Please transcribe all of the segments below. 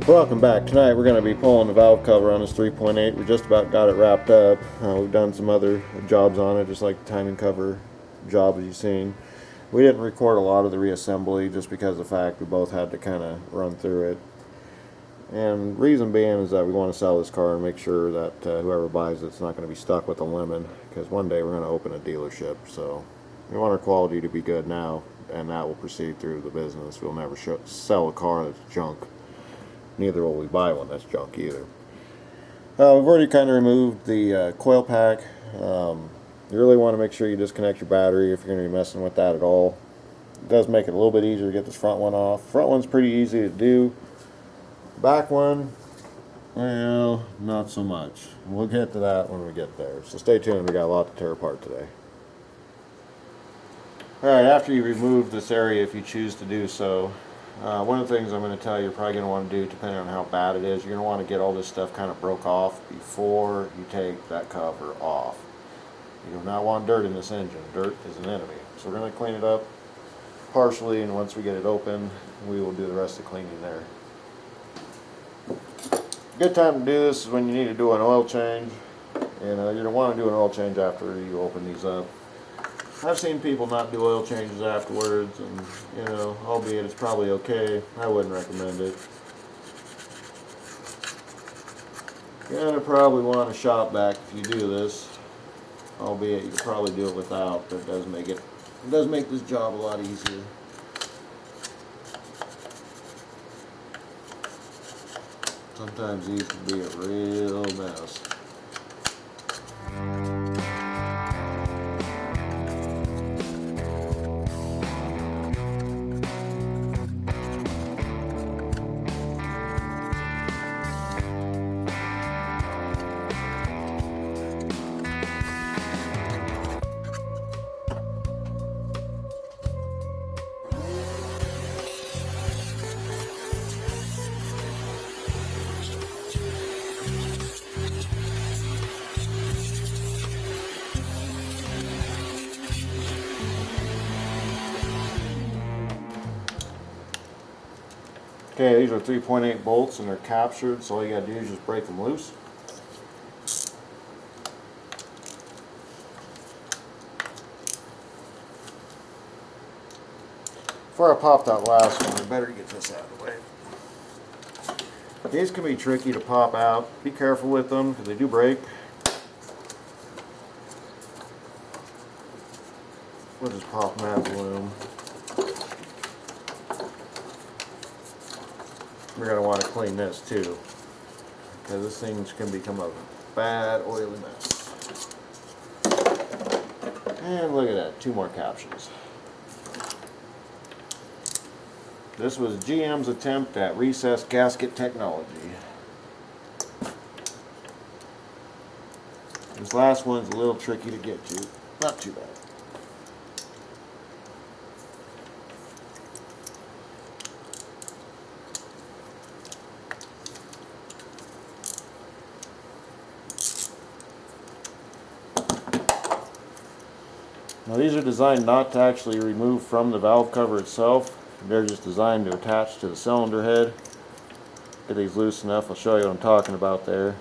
Welcome back. Tonight we're going to be pulling the valve cover on this 3.8. We just about got it wrapped up. We've done some other jobs on it, just like the timing cover job as you've seen. We didn't record a lot of the reassembly just because of the fact we both had to kind of run through it. And reason being is that we want to sell this car and make sure that whoever buys it's not going to be stuck with a lemon, because one day we're going to open a dealership. So we want our quality to be good now, and that will proceed through the business. We'll never sell a car that's junk. Neither will we buy one that's junk either. We've already kind of removed the coil pack. You really want to make sure you disconnect your battery if you're going to be messing with that at all. It does make it a little bit easier to get this front one off. Front one's pretty easy to do. Back one, well, not so much. We'll get to that when we get there. So stay tuned, we got a lot to tear apart today. Alright, after you remove this area, if you choose to do so, one of the things I'm going to tell you you're probably going to want to do, depending on how bad it is, you're going to want to get all this stuff kind of broke off before you take that cover off. You do not want dirt in this engine. Dirt is an enemy. So we're going to clean it up partially, and once we get it open, we will do the rest of the cleaning there. Good time to do this is when you need to do an oil change. And you're going to want to do an oil change after you open these up. I've seen people not do oil changes afterwards, and you know, albeit it's probably okay, I wouldn't recommend it. You're going to probably want a shop vac if you do this, albeit you could probably do it without, but it does make this job a lot easier. Sometimes these can be a real mess. Okay, these are 3.8 bolts and they're captured, so all you gotta do is just break them loose. Before I pop that last one, I better get this out of the way. These can be tricky to pop out. Be careful with them because they do break. We'll just pop them out of the loom. We're going to want to clean this too, because this thing can become a bad oily mess. And look at that, 2 more captions. This was GM's attempt at recessed gasket technology. This last one's a little tricky to get to, not too bad. Now these are designed not to actually remove from the valve cover itself. They're just designed to attach to the cylinder head. Get these loose enough, I'll show you what I'm talking about there.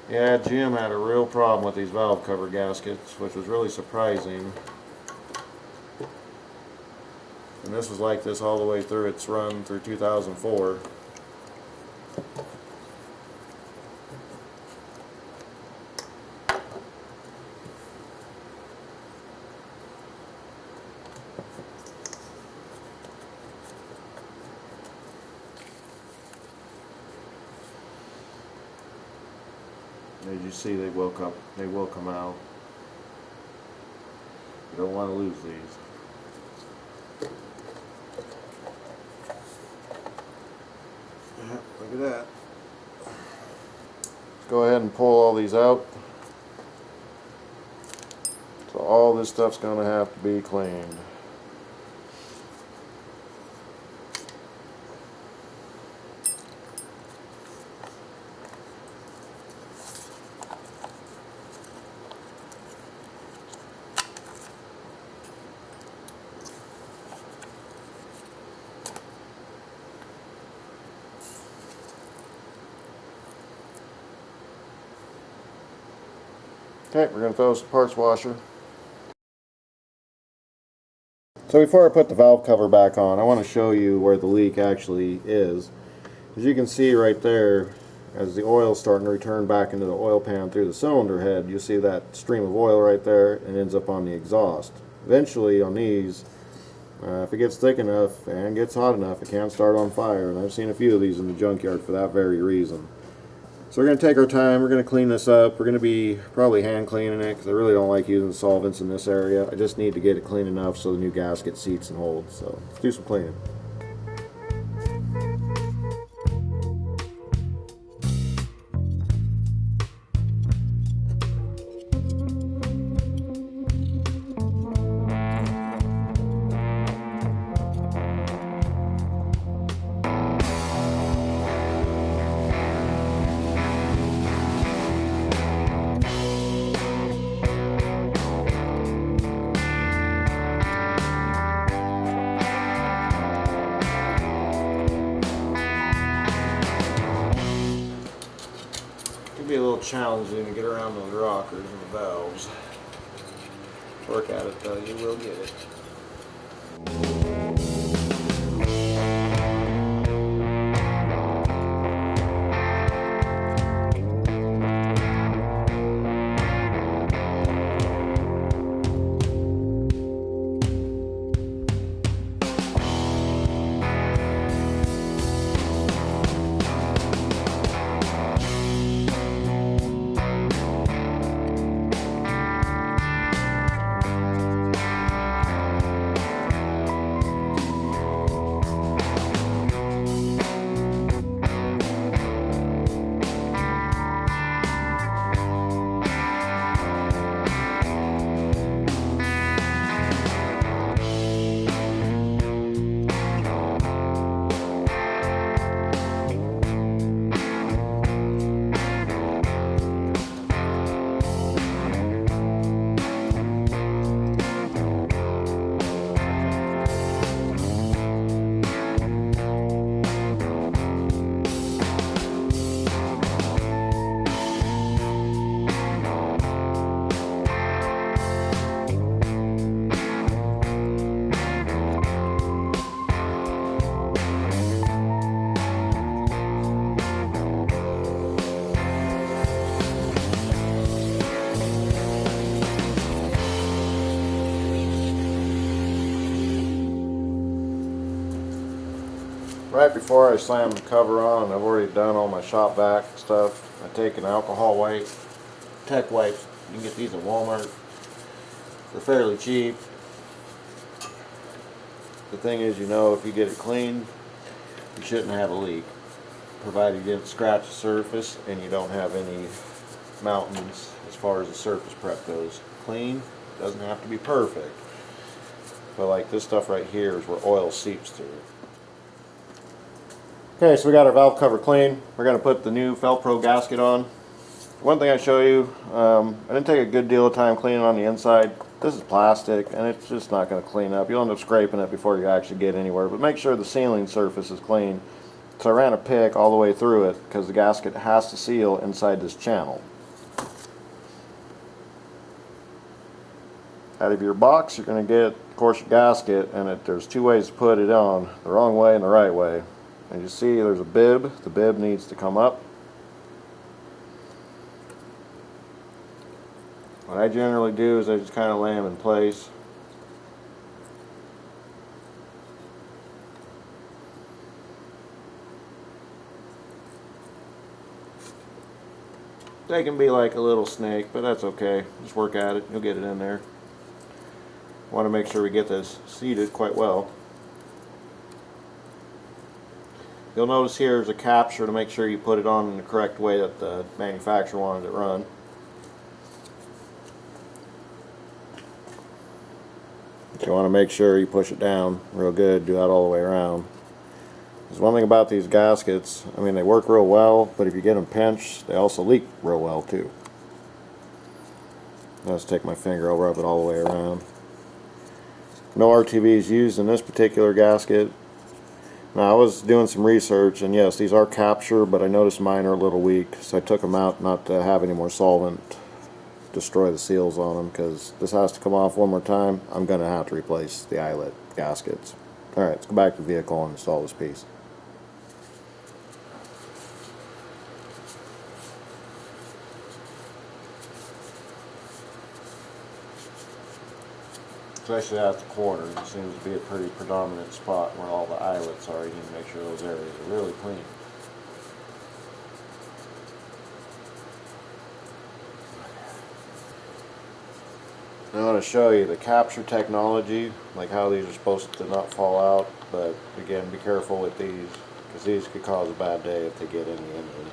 Yeah, Jim had a real problem with these valve cover gaskets, which was really surprising. And this was like this all the way through its run through 2004. As you see, they will come out. You don't want to lose these. Look at that. Let's go ahead and pull all these out. So all this stuff's going to have to be cleaned. Okay, we're going to throw some parts washer. So before I put the valve cover back on, I want to show you where the leak actually is. As you can see right there, as the oil's starting to return back into the oil pan through the cylinder head, you see that stream of oil right there and ends up on the exhaust. Eventually on these, if it gets thick enough and gets hot enough, it can start on fire, and I've seen a few of these in the junkyard for that very reason. So we're going to take our time, we're going to clean this up. We're going to be probably hand cleaning it because I really don't like using solvents in this area. I just need to get it clean enough so the new gasket seats and holds. So let's do some cleaning. Be a little challenging to get around those rockers and the valves. Work at it though, you will get it. Right before I slam the cover on, I've already done all my shop vac stuff. I take an alcohol wipe, tech wipes. You can get these at Walmart. They're fairly cheap. The thing is, you know, if you get it clean, you shouldn't have a leak, provided you didn't scratch the surface and you don't have any mountains as far as the surface prep goes. Clean, doesn't have to be perfect, but like this stuff right here is where oil seeps through. Okay, so we got our valve cover clean. We're going to put the new Velcro gasket on. One thing I show you, I didn't take a good deal of time cleaning on the inside. This is plastic and it's just not going to clean up. You'll end up scraping it before you actually get anywhere, but make sure the sealing surface is clean. So I ran a pick all the way through it because the gasket has to seal inside this channel. Out of your box you're going to get, of course, your gasket, and there's two ways to put it on, the wrong way and the right way. As you see, there's a bib. The bib needs to come up. What I generally do is I just kind of lay them in place. They can be like a little snake, but that's okay. Just work at it. You'll get it in there. Want to make sure we get this seated quite well. You'll notice here is a capture to make sure you put it on in the correct way that the manufacturer wanted it run. You want to make sure you push it down real good, do that all the way around. There's one thing about these gaskets, I mean, they work real well, but if you get them pinched, they also leak real well too. I'll just take my finger, I'll rub it all the way around. No RTVs used in this particular gasket. Now, I was doing some research, and yes, these are capture, but I noticed mine are a little weak, so I took them out not to have any more solvent destroy the seals on them, because this has to come off one more time. I'm going to have to replace the eyelet gaskets. Alright, let's go back to the vehicle and install this piece. Especially at the corner, it seems to be a pretty predominant spot where all the eyelets are. You need to make sure those areas are really clean. I want to show you the capture technology, like how these are supposed to not fall out, but again, be careful with these, because these could cause a bad day if they get in the engine.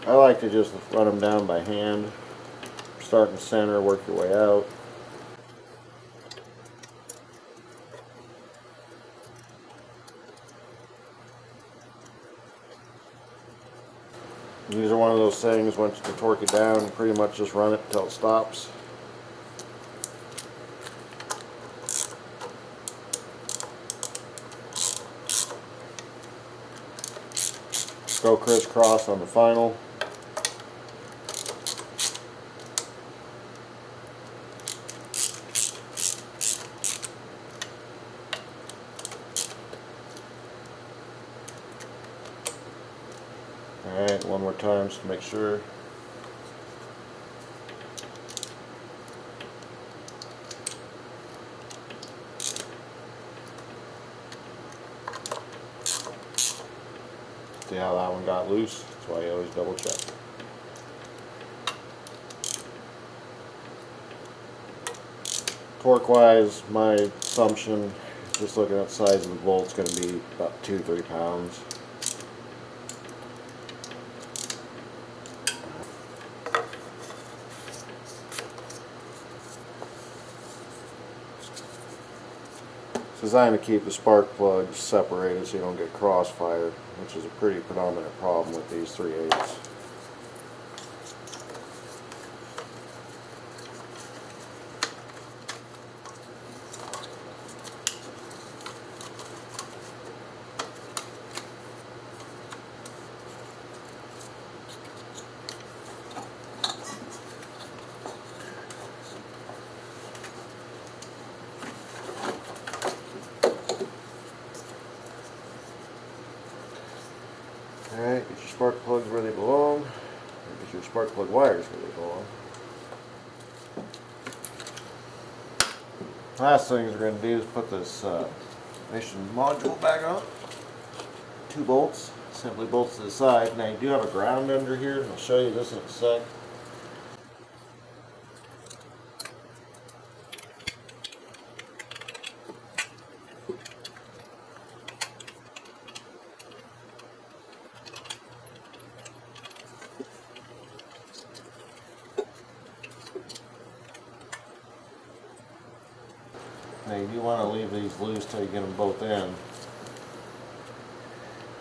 I like to just run them down by hand. Start in the center, work your way out. These are one of those things, once you torque it down, you pretty much just run it until it stops. Go crisscross on the final. Alright, one more time just to make sure. See how that one got loose? That's why you always double check. Torque wise, my assumption, just looking at the size of the bolt, is going to be about 2-3 pounds. It's designed to keep the spark plugs separated so you don't get crossfire, which is a pretty predominant problem with these 3/8. Alright, get your spark plugs where they belong. Or get your spark plug wires where they belong. Last thing we're going to do is put this ignition module back on. 2 bolts, simply bolts to the side. Now you do have a ground under here, and I'll show you this in a sec. Now you do want to leave these loose till you get them both in.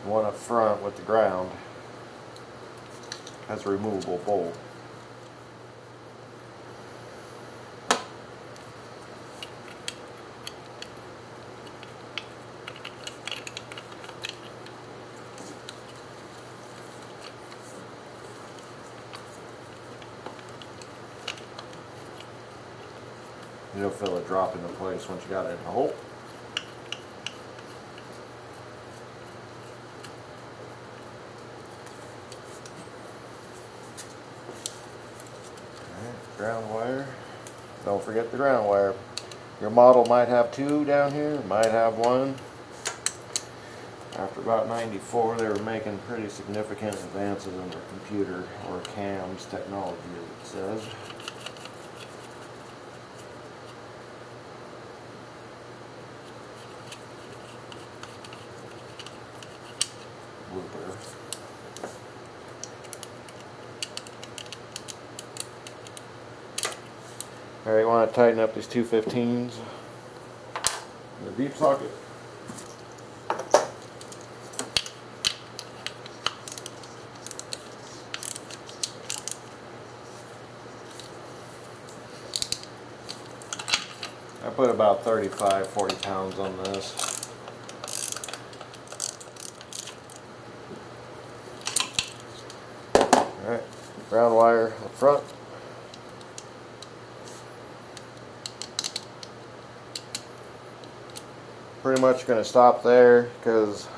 One up front with the ground has a removable bolt. You'll feel it drop into place once you got it in the hole. Alright, ground wire. Don't forget the ground wire. Your model might have 2 down here, might have 1. After about 94, they were making pretty significant advances in their computer or CAMS technology, as it says. Blooper. Alright, you want to tighten up these 215s in the deep socket. I put about 35-40 pounds on this. Alright, ground wire up front. Pretty much going to stop there because,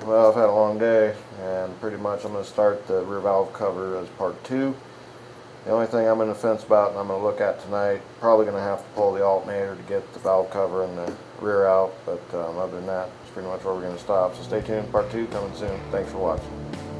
well, I've had a long day, and pretty much I'm going to start the rear valve cover as part 2. The only thing I'm in the fence about and I'm going to look at tonight, probably going to have to pull the alternator to get the valve cover and the rear out, but other than that, it's pretty much where we're going to stop. So stay tuned, part 2 coming soon. Thanks for watching.